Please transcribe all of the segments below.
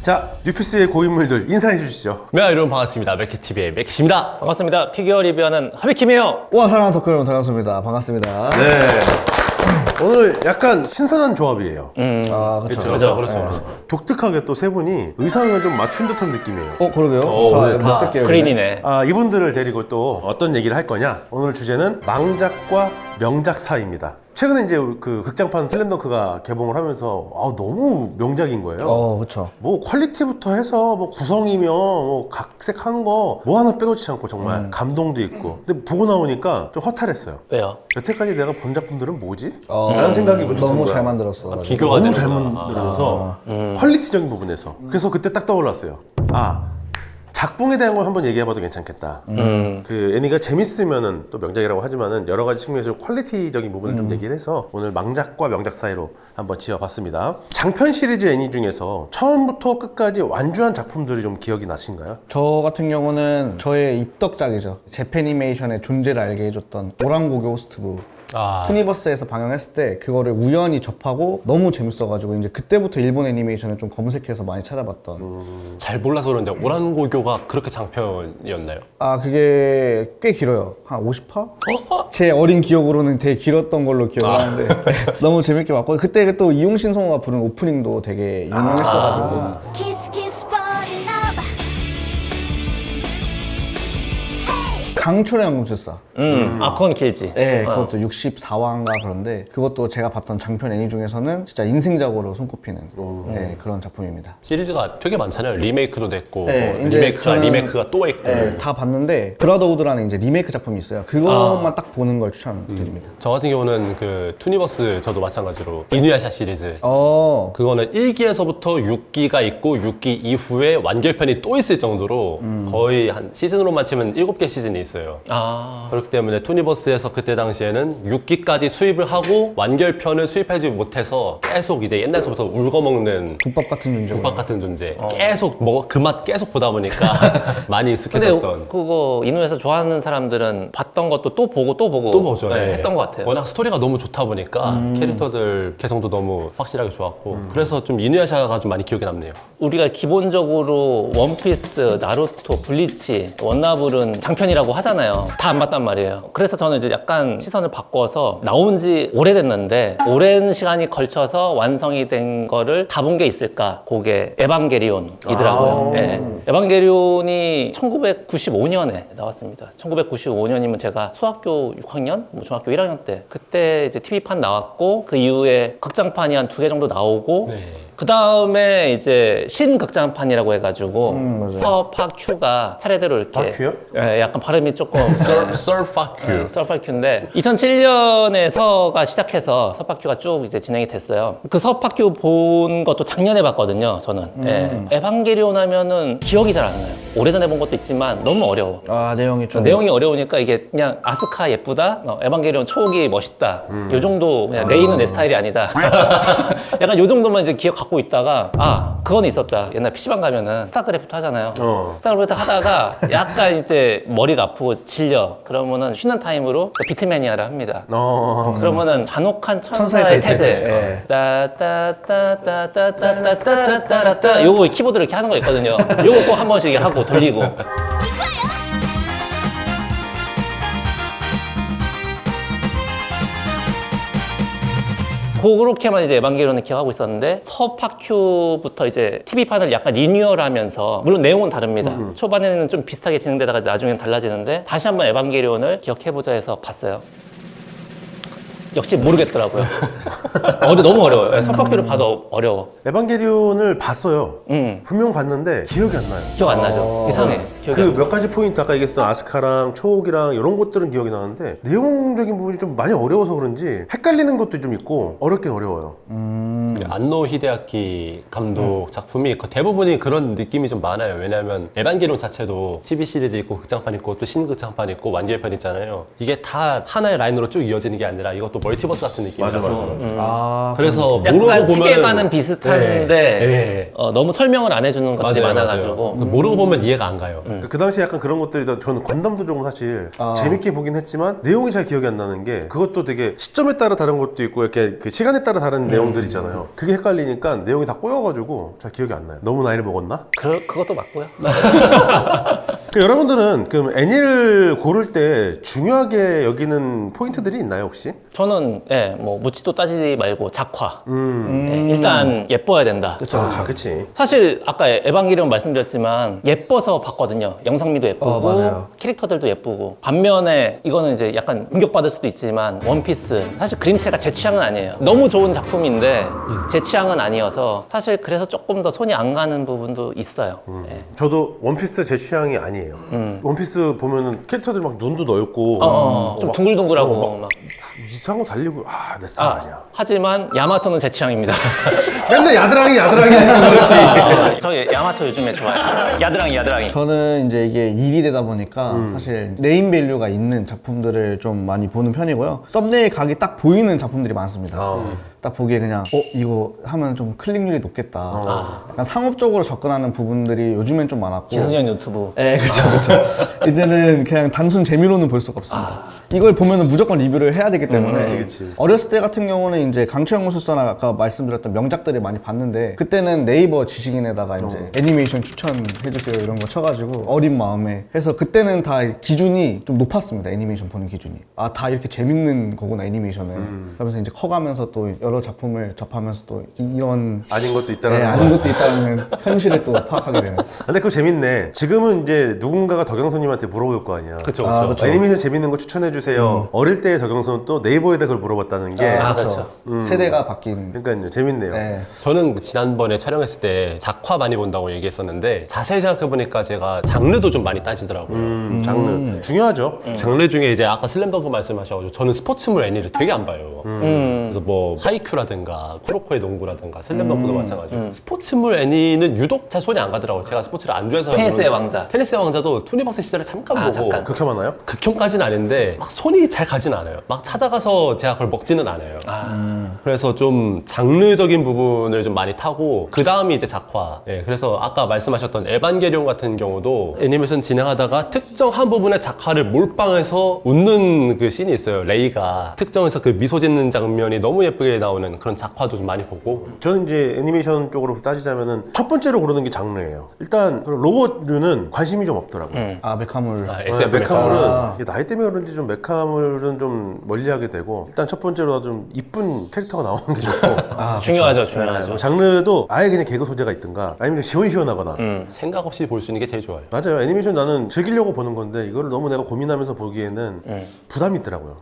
자, 뉴피스의 고인물들 인사해 주시죠. 네, 여러분 반갑습니다. 맥키TV의 맥키입니다. 반갑습니다. 피규어 리뷰하는 하비킴이에요. 와, 사랑하는 덕후 여러분 반갑습니다. 반갑습니다. 네. 오늘 약간 신선한 조합이에요. 아, 그쵸. 그렇죠. 독특하게 또 세 분이 의상을 좀 맞춘 듯한 느낌이에요. 그러게요. 오늘 다 녹색 계열이네. 그린이네. 아, 이분들을 데리고 또 어떤 얘기를 할 거냐? 오늘 주제는 망작과 명작 사이입니다. 최근에 이제 그 극장판 슬램덩크가 개봉을 하면서 너무 명작인 거예요. 그쵸. 뭐 퀄리티부터 해서 뭐 구성이며 뭐 각색하는 거 뭐 하나 빼놓지 않고 정말 감동도 있고. 근데 보고 나오니까 좀 허탈했어요. 왜요? 여태까지 내가 본 작품들은 뭐지? 라는 생각이 문득 너무 든 잘 거야. 만들었어. 비교가 너무 되는 잘 거야. 만들어서 퀄리티적인 부분에서 그래서 그때 딱 떠올랐어요. 작품에 대한 걸 한번 얘기해봐도 괜찮겠다. 그 애니가 재밌으면은 또 명작이라고 하지만은 여러 가지 측면에서 퀄리티적인 부분을 좀 얘기를 해서 오늘 망작과 명작 사이로 한번 지어봤습니다. 장편 시리즈 애니 중에서 처음부터 끝까지 완주한 작품들이 좀 기억이 나신가요? 저 같은 경우는 저의 입덕작이죠. 재패니메이션의 존재를 알게 해줬던 오랑고교 호스트부. 투니버스에서 방영했을 때 그거를 우연히 접하고 너무 재밌어가지고 이제 그때부터 일본 애니메이션을 좀 검색해서 많이 찾아봤던. 잘 몰라서 그런데 오란고교가 그렇게 장편이었나요? 그게 꽤 길어요. 한 50화? 제 어린 기억으로는 되게 길었던 걸로 기억을 하는데 너무 재밌게 봤고 그때 또 이용신 성우가 부른 오프닝도 되게 유명했어가지고 Kiss kiss fall in love. 강철의 연금술사. 그건 길지. 네, 그것도 64화인가 그런데 그것도 제가 봤던 장편 애니 중에서는 진짜 인생작으로 손꼽히는 그런 작품입니다. 시리즈가 되게 많잖아요. 리메이크도 됐고 네, 이제 리메이크가 저는- 리메이크가 또 있고. 다 봤는데 브라더우드라는 이제 리메이크 작품이 있어요. 그것만 딱 보는 걸 추천드립니다. 저 같은 경우는 그 투니버스 저도 마찬가지로 이누야샤 시리즈 그거는 1기에서부터 6기가 있고 6기 이후에 완결편이 또 있을 정도로 거의 한 시즌으로만 치면 7개 시즌이 있어요. 그렇기 때문에 투니버스에서 그때 당시에는 6기까지 수입을 하고 완결편을 수입하지 못해서 계속 이제 옛날서부터 울거먹는 국밥 같은 존재. 국밥 같은 존재 계속 그 맛 계속 보다 보니까 많이 근데 익숙해졌던 그거 이누에서 좋아하는 사람들은 봤던 것도 또 보고 또 보죠. 네. 했던 것 같아요. 워낙 스토리가 너무 좋다 보니까 캐릭터들 개성도 너무 확실하게 좋았고 그래서 좀 이누야샤가 좀 많이 기억에 남네요. 우리가 기본적으로 원피스, 나루토, 블리치, 원나블은 장편이라고 하잖아요. 다 안 봤단 말이에요. 그래서 저는 이제 약간 시선을 바꿔서 나온 지 오래됐는데 오랜 시간이 걸쳐서 완성이 된 거를 다 본 게 있을까? 그게 에반게리온이더라고요. 네. 에반게리온이 1995년에 나왔습니다. 1995년이면 제가 초등학교 6학년? 뭐 중학교 1학년 때 그때 이제 TV판 나왔고 그 이후에 극장판이 한 2개 정도 나오고 네. 그 다음에 이제 신극장판이라고 해가지고 맞아요. 서파큐가 차례대로 이렇게 파큐요? 예, 약간 발음이 조금 썰파큐 서파큐인데 2007년에 서가 시작해서 서파큐가 쭉 이제 진행이 됐어요. 그 서파큐 본 것도 작년에 봤거든요. 저는 에반게리온 하면은 기억이 잘 안 나요. 오래전에 본 것도 있지만 너무 어려워. 내용이 좀 내용이 어려우니까 이게 그냥 아스카 예쁘다, 에반게리온 초기 멋있다, 요 정도. 그냥 레이는 내 스타일이 아니다. 약간 요 정도만 이제 기억 갖고 있다가 그건 있었다. 옛날 PC방 가면은 스타크래프트 하잖아요. 스타크래프트 하다가 약간 이제 머리가 아프고 질려. 그러면은 쉬는 타임으로 비트매니아를 합니다. 그러면은 잔혹한 천사의 태세. 따따따따따따따따따따 요거 키보드를 이렇게 하는 거 있거든요. 요거 꼭 한 번씩 하고 돌리고. 그렇게만 이제 에반게리온을 기억하고 있었는데 서파큐부터 이제 TV판을 약간 리뉴얼하면서 물론 내용은 다릅니다. 초반에는 좀 비슷하게 진행되다가 나중에는 달라지는데 다시 한번 에반게리온을 기억해보자 해서 봤어요. 역시 모르겠더라고요. 너무 어려워요. 서파큐를 봐도 어려워. 에반게리온을 봤어요. 분명 봤는데 기억이 안 나요. 기억 안 나죠? 이상해. 기억이 그 안 나. 몇 가지 포인트 아까 얘기했던 아스카랑 초옥이랑 이런 것들은 기억이 나는데 내용적인 부분이 좀 많이 어려워서 그런지 헷갈리는 것도 좀 있고 어렵긴 어려워요. 안노 히데아키 감독 작품이 대부분이 그런 느낌이 좀 많아요. 왜냐하면 에반게리온 자체도 TV 시리즈 있고 극장판 있고 또 신극장판 있고 완결편 있잖아요. 이게 다 하나의 라인으로 쭉 이어지는 게 아니라 이것도 멀티버스 같은 느낌이라서 그래서 그래서 모르고 약간 보면 세계관은 비슷한데 네. 너무 설명을 안 해주는 것들이 많아가지고 모르고 보면 이해가 안 가요. 그 당시에 약간 그런 것들이 저는 건담도 조금 사실 재밌게 보긴 했지만 내용이 잘 기억이 안 나는 게 그것도 되게 시점에 따라 다른 것도 있고 이렇게 그 시간에 따라 다른 내용들 있잖아요. 그게 헷갈리니까 내용이 다 꼬여가지고 잘 기억이 안 나요. 너무 나이를 먹었나? 그것도 맞고요. 그 여러분들은 그럼 애니를 고를 때 중요하게 여기는 포인트들이 있나요 혹시? 저는 뭐 묻지도 따지지 말고 작화. 일단 예뻐야 된다. 그치. 사실 아까 에반게리온 말씀드렸지만 예뻐서 봤거든요. 영상미도 예쁘고 맞아요. 캐릭터들도 예쁘고 반면에 이거는 이제 약간 공격받을 수도 있지만 원피스 사실 그림체가 제 취향은 아니에요. 너무 좋은 작품인데 제 취향은 아니어서 사실 그래서 조금 더 손이 안 가는 부분도 있어요. 예. 저도 원피스 제 취향이 아니에요. 원피스 보면은 캐릭터들 막 눈도 넓고 좀 막 둥글둥글하고 막. 이상한 거 달리고 내 스타일 아니야. 하지만 야마토는 제 취향입니다. 맨날 야드랑이 그렇지. 저 야마토 요즘에 좋아요. 야드랑이. 저는 이제 이게 일이 되다 보니까 사실 네임 밸류가 있는 작품들을 좀 많이 보는 편이고요. 썸네일 각이 딱 보이는 작품들이 많습니다. 딱 보기에 그냥 이거 하면 좀 클릭률이 높겠다. 약간 상업적으로 접근하는 부분들이 요즘엔 좀 많았고. 기승전 유튜브. 네, 그렇죠. 이제는 그냥 단순 재미로는 볼 수가 없습니다. 이걸 보면은 무조건 리뷰를 해야 되기 때문에. 그치. 어렸을 때 같은 경우는 이제 강철 무술사나 아까 말씀드렸던 명작들을 많이 봤는데 그때는 네이버 지식인에다가 이제 애니메이션 추천해주세요 이런 거 쳐가지고 어린 마음에 해서 그때는 다 기준이 좀 높았습니다. 애니메이션 보는 기준이. 다 이렇게 재밌는 거구나 애니메이션은. 그러면서 이제 커가면서 또 여러 작품을 접하면서 또 이런 아닌 것도 있다라는 아닌 것도 있다는 현실을 또 파악하게 되는. 근데 그거 재밌네. 지금은 이제 누군가가 덕영선님한테 물어볼 거 아니야. 그쵸. 그쵸. 애니메이션 재밌는 거 추천해주세요. 어릴 때 덕영선은 또 네이버에다 그걸 물어봤다는 게. 그렇죠. 세대가 바뀐. 그러니까 재밌네요. 네. 저는 지난번에 촬영했을 때 작화 많이 본다고 얘기했었는데 자세히 생각해보니까 제가 장르도 좀 많이 따지더라고요. 장르. 중요하죠. 장르 중에 이제 아까 슬램덩크 말씀하셔가지고 저는 스포츠물 애니를 되게 안 봐요. 그래서 뭐 하이큐라든가 쿠로코의 농구라든가 슬램덩크도 마찬가지고 스포츠물 애니는 유독 잘 손이 안 가더라고요. 제가 스포츠를 안 좋아해서 테니스의 그런지. 왕자. 테니스의 왕자도 투니버스 시절에 잠깐 보고 잠깐. 극혐하나요? 극혐까지는 아닌데 막 손이 잘 가진 않아요. 막 찾아가서 제가 그걸 먹지는 않아요. 그래서 좀 장르적인 부분을 좀 많이 타고 그 다음이 이제 작화. 그래서 아까 말씀하셨던 에반게리온 같은 경우도 애니메이션 진행하다가 특정 한 부분의 작화를 몰빵해서 웃는 그 씬이 있어요. 레이가 특정해서 그 미소 짓는 장면이 너무 예쁘게 나오는 그런 작화도 좀 많이 보고. 저는 이제 애니메이션 쪽으로 따지자면은 첫 번째로 고르는 게 장르예요. 일단 로봇류는 관심이 좀 없더라고요. 메카물. SF 메카물은 이게 나이 때문에 그런지 좀 메카물은 좀 멀리하게 되고 일단 첫 번째로 좀 이쁜 캐릭터가 나오는 게 좋고 중요하죠. 장르도 아예 그냥 개그 소재가 있든가 아니면 좀 시원시원하거나 생각 없이 볼 수 있는 게 제일 좋아요. 맞아요. 애니메이션 나는 즐기려고 보는 건데 이걸 너무 내가 고민하면서 보기에는 부담이 있더라고요.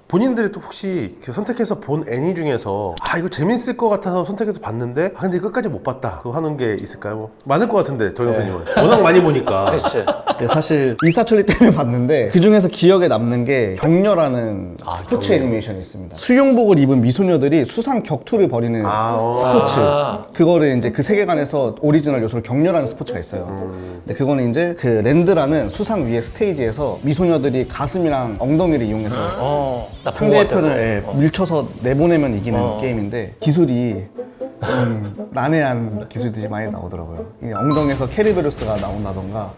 본인들이 또 혹시 선택해서 본 애니 중에서 이거 재밌을 것 같아서 선택해서 봤는데 근데 끝까지 못 봤다 그거 하는 게 있을까요? 뭐? 많을 것 같은데 덕영선님은 워낙 많이 보니까. 그렇지. 네, 사실 이사철이 때문에 봤는데 그 중에서 기억에 남는 게 격려라는 스포츠 애니메이션이 있습니다. 수영복을 입은 미소녀들이 수상 격투를 벌이는 스포츠. 그거를 이제 그 세계관에서 오리지널 요소로 격려라는 스포츠가 있어요. 근데 그거는 이제 그 랜드라는 수상 위의 스테이지에서 미소녀들이 가슴이랑 엉덩이를 이용해서 상대의 편을 밀쳐서 내보내면 이기는 게임인데 기술이 난해한 기술들이 많이 나오더라고요. 이 엉덩이에서 캐리베로스가 나온다던가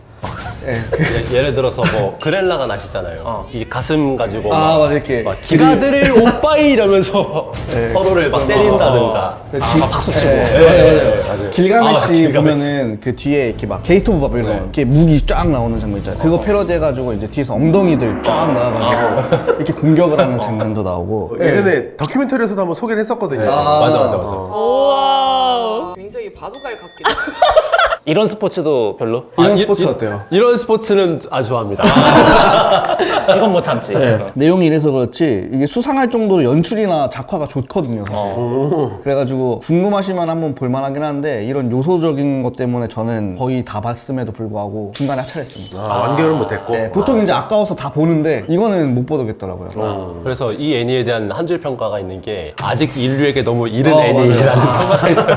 예를 들어서 뭐 그렐라가 나시잖아요. 이 가슴 가지고 맞아 이렇게 막 기가들을 오빠이 이러면서 서로를 막 때린다든가 막 박수 치고. 맞아요. 길가메시 길가메시. 보면은 그 뒤에 이렇게 막 게이트 오브 바빌론 이렇게 무기 쫙 나오는 장면 있잖아요. 그거 패러디해가지고 이제 뒤에서 엉덩이들 쫙 나와가지고 이렇게 공격을 하는 장면도 나오고. 예전에 다큐멘터리에서도 한번 소개를 했었거든요. 맞아. 우와. 굉장히 바둑알 같긴 해. 이런 스포츠도 별로? 이런 스포츠 어때요? 이런 스포츠는 아주 좋아합니다. 이건 못 참지. 내용이 이래서 그렇지 이게 수상할 정도로 연출이나 작화가 좋거든요 사실. 그래가지고 궁금하시면 한번 볼만하긴 한데 이런 요소적인 것 때문에 저는 거의 다 봤음에도 불구하고 중간에 하차했습니다. 완결은 못했고. 보통 이제 아까워서 다 보는데 이거는 못 보겠더라고요. 그래서 이 애니에 대한 한 줄 평가가 있는 게 아직 인류에게 너무 이른 애니라는 평가가 있어요.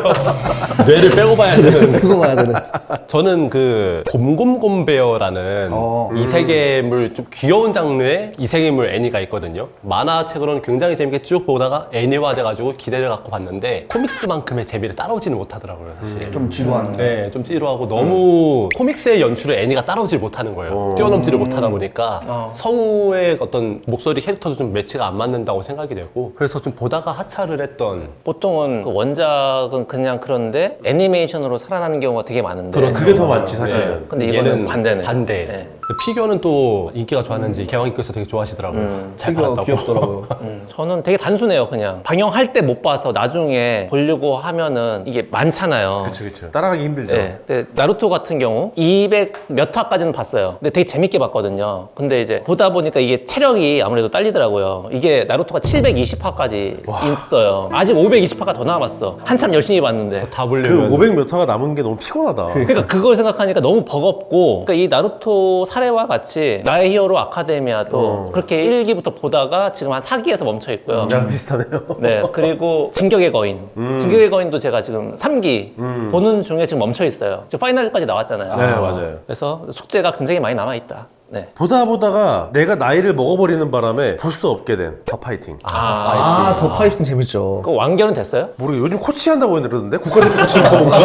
뇌를 빼고 봐야 되는. 그거 봐야 되네. 저는 그 곰곰곰베어라는 이세계물 좀 귀여운 장르의 이세계인물 애니가 있거든요. 만화책으로는 굉장히 재밌게 쭉 보다가 애니화 돼가지고 기대를 갖고 봤는데 코믹스만큼의 재미를 따라오지는 못하더라고요, 사실. 좀 지루한. 네, 좀 찌루하고 너무 코믹스의 연출을 애니가 따라오질 못하는 거예요. 뛰어넘지를 못하다 보니까 성우의 어떤 목소리 캐릭터도 좀 매치가 안 맞는다고 생각이 되고 그래서 좀 보다가 하차를 했던 보통은 그 원작은 그냥 그런데 애니메이션으로 살아나는 경우가 되게 많은데 그게 더 많지 사실은. 근데 이거는 얘는 반대네. 반대. 네. 피규어는 또 인기가 좋았는지 개왕이께서 되게 좋아하시더라고요. 잘 피규어 팔았다고. 귀엽더라고요. 저는 되게 단순해요. 그냥 방영할 때 못 봐서 나중에 보려고 하면은 이게 많잖아요. 그쵸. 따라가기 힘들죠. 네. 근데 나루토 같은 경우 200 몇 화까지는 봤어요. 근데 되게 재밌게 봤거든요. 근데 이제 보다 보니까 이게 체력이 아무래도 딸리더라고요. 이게 나루토가 720화까지 있어요. 아직 520화가 더 남았어. 한참 열심히 봤는데. 다 그 보려면 500 몇 화가 남은 게 너무 피곤하다. 그러니까 그걸 생각하니까 너무 버겁고 그러니까 이 나루토 사례와 같이 나의 히어로 아카데미아도 그렇게 1기부터 보다가 지금 한 4기에서 멈춰 있고요. 나랑 비슷하네요. 네, 그리고 진격의 거인. 진격의 거인도 제가 지금 3기 보는 중에 지금 멈춰 있어요. 지금 파이널까지 나왔잖아요. 네, 맞아요. 그래서 숙제가 굉장히 많이 남아 있다. 네. 보다가 내가 나이를 먹어버리는 바람에 볼 수 없게 된 더 파이팅. 더 파이팅 재밌죠. 그 완결은 됐어요? 모르겠어요. 요즘 코치한다고 그러던데? 국가대표 코치인가 뭔가?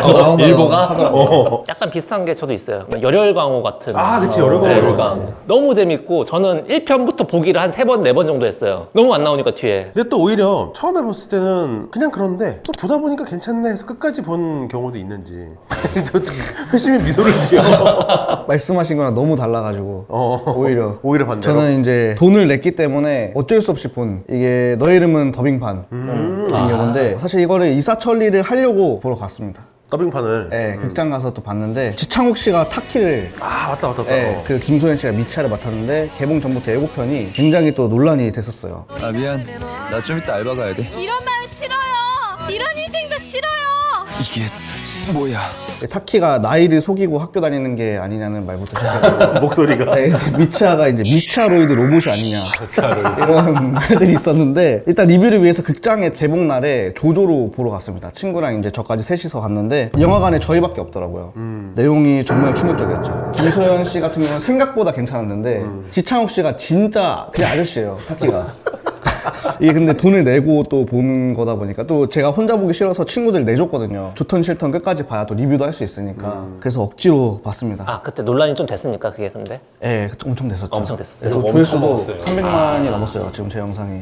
더 나온다. 일보가? 약간 비슷한 게 저도 있어요. 열혈광호 같은. 그치. 열혈광호. 열혈광. 너무 재밌고 저는 1편부터 보기를 한 3번, 4번 정도 했어요. 너무 안 나오니까 뒤에. 근데 또 오히려 처음에 봤을 때는 그냥 그런데 또 보다 보니까 괜찮네 해서 끝까지 본 경우도 있는지. 회심의 미소를 지어. 말씀하신 거랑 너무 달라가지고 오히려 반대로. 저는 이제 돈을 냈기 때문에 어쩔 수 없이 본 이게 너의 이름은 더빙판 같은 경우인데 사실 이거를 이사 처리를 하려고 보러 갔습니다. 더빙판을. 네, 극장 가서 또 봤는데 지창욱 씨가 타키를 맞다. 네, 그 김소연 씨가 미차를 맡았는데 개봉 전부터 예고편이 굉장히 또 논란이 됐었어요. 아 미안 나 좀 이따 알바 가야 돼 이런 말 싫어요. 이런 인생도 싫어요. 이게 뭐야 타키가 나이를 속이고 학교 다니는 게 아니냐는 말부터 시작해서 목소리가. 네, 이제 미차가 이제 미차로이드 로봇이 아니냐 이런 말들이 있었는데 일단 리뷰를 위해서 극장의 개봉 날에 조조로 보러 갔습니다. 친구랑 이제 저까지 셋이서 갔는데 영화관에 저희밖에 없더라고요. 내용이 정말 충격적이었죠. 김소연 씨 같은 경우는 생각보다 괜찮았는데 지창욱 씨가 진짜 그냥 아저씨예요. 타키가. 이게 근데 돈을 내고 또 보는 거다 보니까 또 제가 혼자 보기 싫어서 친구들 내줬거든요. 좋던 싫던 끝까지 봐야 또 리뷰도 할 수 있으니까 그래서 억지로 봤습니다. 아, 그때 논란이 좀 됐습니까? 그게 근데? 예, 엄청 됐었죠. 엄청 됐었어요. 또 엄청 조회수도 넘었어요. 300만이 넘었어요. 지금 제 영상이. 네,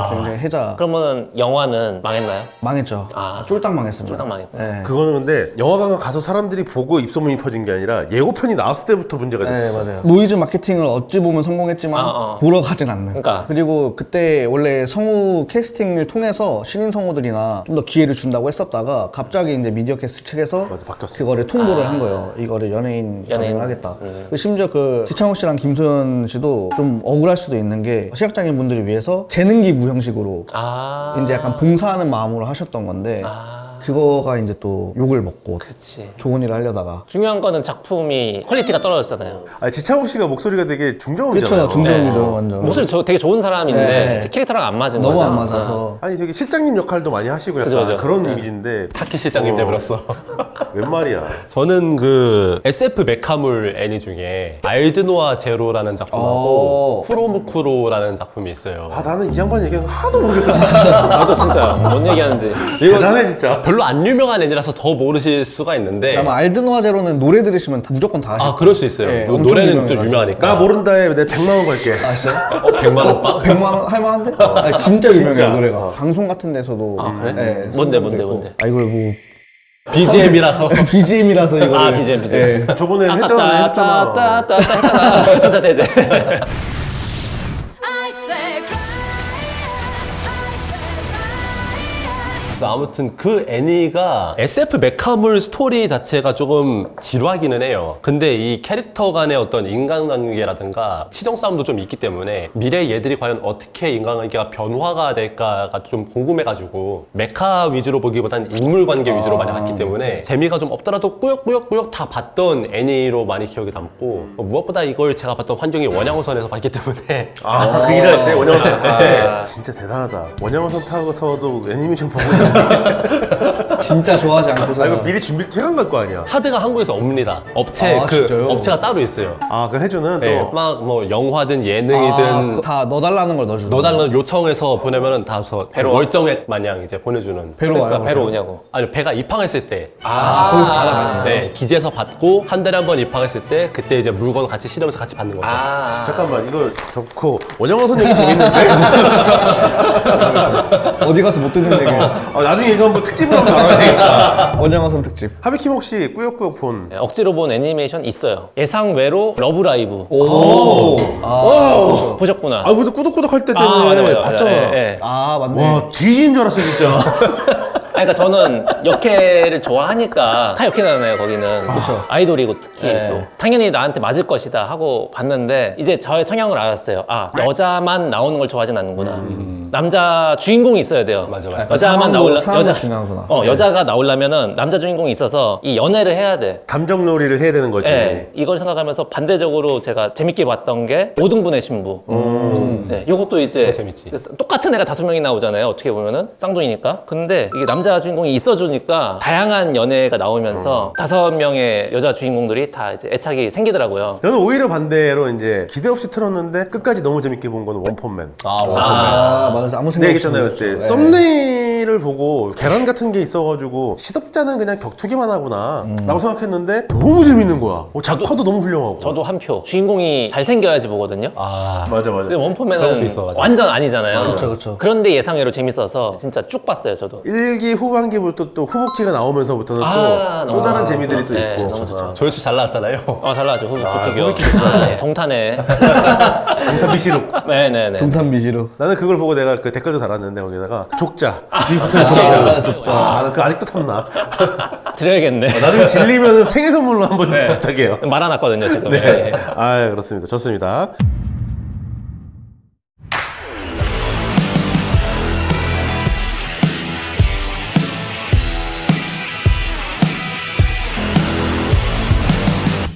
굉장히 해자 그러면 영화는 망했나요? 망했죠. 쫄딱 망했습니다. 쫄딱 망했구나. 예. 그거는 근데 영화관 가서 사람들이 보고 입소문이 퍼진 게 아니라 예고편이 나왔을 때부터 문제가 네, 됐어요. 맞아요. 노이즈 마케팅을 어찌 보면 성공했지만 보러 가진 않는. 그러니까. 그리고 그때 원래 성우 캐스팅을 통해서 신인 성우들이나 좀 더 기회를 준다고 했었다가 갑자기 이제 미디어 캐스트 측에서 맞아, 바뀌었어. 그거를 통보를 한 거예요. 이거를 연예인 연예인. 하겠다. 심지어 그 지창욱 씨랑 김소연 씨도 좀 억울할 수도 있는 게 시각장애인 분들을 위해서 재능기부 형식으로 이제 약간 봉사하는 마음으로 하셨던 건데 그거가 이제 또 욕을 먹고 그치. 좋은 일을 하려다가 중요한 거는 작품이 퀄리티가 떨어졌잖아요. 지창욱 씨가 목소리가 되게 중저음이잖아요. 그쵸, 중저음이죠, 완전. 목소리 되게 좋은 사람인데 네. 캐릭터랑 안 맞은 너무 거죠. 안 맞아서 아니 저기 실장님 역할도 많이 하시고 약간 그죠, 그죠. 그런 이미지인데 타키 실장님 돼버렸어. 웬 말이야. 저는 그 SF 메카물 애니 중에 알드노아 제로라는 작품하고 프로무크로라는 작품이 있어요. 나는 이 양반 얘기하는 거 하나도 모르겠어 진짜. 나도 진짜 뭔 얘기하는지. 대단해 진짜. 별로 안 유명한 애니라서 더 모르실 수가 있는데 아마 알드노아 제로는 노래 들으시면 무조건 다 아실 아 그럴 수 있어요. 네, 이거 엄청 노래는 또 유명해가지고. 유명하니까. 나 모른다에 내 100만 원 걸게. 아시죠? 100만 원 빵? 100만 원 할만한데? 아니, 진짜 유명해요 진짜. 노래가. 방송 같은 데서도. 아, 그래? 네, 뭔데? 있고. 아 이걸 뭐 BGM이라서. BGM이라서 이거. 아, BGM. 저번에 했잖아. 따따따따따 했잖아. 진짜 대제. I say cry. 아무튼 그 애니가 SF 메카물 스토리 자체가 조금 지루하기는 해요. 근데 이 캐릭터 간의 어떤 인간관계라든가 치정 싸움도 좀 있기 때문에 미래 얘들이 과연 어떻게 인간관계가 변화가 될까가 좀 궁금해가지고 메카 위주로 보기보단 인물관계 위주로 많이 봤기 때문에 재미가 좀 없더라도 꾸역꾸역 다 봤던 애니로 많이 기억에 남고 무엇보다 이걸 제가 봤던 환경이 원양어선에서 봤기 때문에 그 일할 때 원양어선 갔을 때 진짜 대단하다. 원양어선 타고서도 애니메이션 보고 있는 진짜 좋아하지 않고서. 아 이거 미리 준비 퇴근 갈 거 아니야. 하드가 한국에서 없니다. 업체 아, 그 진짜요? 업체가 따로 있어요. 아 그걸 해주는 또. 네, 막 뭐 영화든 예능이든 다 넣어달라는 걸 넣어주는. 넣어달라는 요청해서 보내면은 다서 배로 월정액 마냥 이제 보내주는. 배로 그러니까 와요. 배로 오냐고. 아니 배가 입항했을 때. 거기서 받아가지고. 네, 기재서 받고 한 달에 한 번 입항했을 때 그때 이제 물건 같이 실으면서 같이 받는 거죠. 잠깐만 이거 좋고 원영어선 얘기 재밌는데. 어디 가서 못 듣는 얘기. 나중에 이거 한번 특집으로 한번 나눠야 되겠다. 원영어선 특집. 하비킴 혹시 꾸역꾸역 본? 네, 억지로 본 애니메이션 있어요. 예상외로 러브라이브. 보셨구나. 아 그래도 꾸덕꾸덕 할 때 때문에 맞아, 맞아, 맞아. 봤잖아. 예, 예. 아 맞네. 와 뒤진 줄 알았어 진짜. 아니, 그러니까 저는 역해를 좋아하니까 다 역해잖아요 거기는. 그렇죠. 아이돌이고 특히 네. 또 당연히 나한테 맞을 것이다 하고 봤는데 이제 저의 성향을 알았어요. 아 여자만 나오는 걸 좋아하진 않는구나. 남자 주인공이 있어야 돼요. 맞아, 맞아. 여자만 나올라 상황도 중요하구나. 여자가 나오려면은 남자 주인공이 있어서 이 연애를 해야 돼. 감정놀이를 해야 되는 거지. 네, 이걸 생각하면서 반대적으로 제가 재밌게 봤던 게 5등분의 신부. 네, 요것도 이제 재밌지. 똑같은 애가 5명이 나오잖아요. 어떻게 보면은 쌍둥이니까. 근데 이게 남자 주인공이 있어주니까 다양한 연애가 나오면서 5명의 여자 주인공들이 다 이제 애착이 생기더라고요. 저는 오히려 반대로 이제 기대 없이 틀었는데 끝까지 너무 재밌게 본 거는 원펀맨. 아 맞아. 아무 생각 내가 없이 얘기했잖아요 보고 그때 있죠. 썸네일을 보고 계란 같은 게 있어가지고 시덥잖은 그냥 격투기만 하구나 라고 생각했는데 너무 재밌는 거야. 작화도 너무 훌륭하고. 저도 한 표. 주인공이 잘생겨야지 보거든요. 아, 맞아 맞아. 근데 그런 원포맨은 것도 있어, 맞아. 완전 아니잖아요. 그쵸. 그런데 예상외로 재밌어서 진짜 쭉 봤어요, 저도. 1기 후반기부터 또 후보키가 나오면서부터는 아, 또 다른 재미들이 또 네, 있고. 너무 좋죠. 조회수 잘 나왔잖아요. 잘 나왔죠, 후보기 후보키 동탄에. 동탄비시룩. 네네네. 동탄 미지로. 나는 그걸 보고 내가 그 댓글도 달았는데 거기다가 족자. 족자. 나는 그거 아직도 탐나. 드려야겠네. 나중에 질리면 생일 선물로 한번 부탁해요. 말아놨거든요, 지금. 네. 아 그렇습니다. 좋습니다.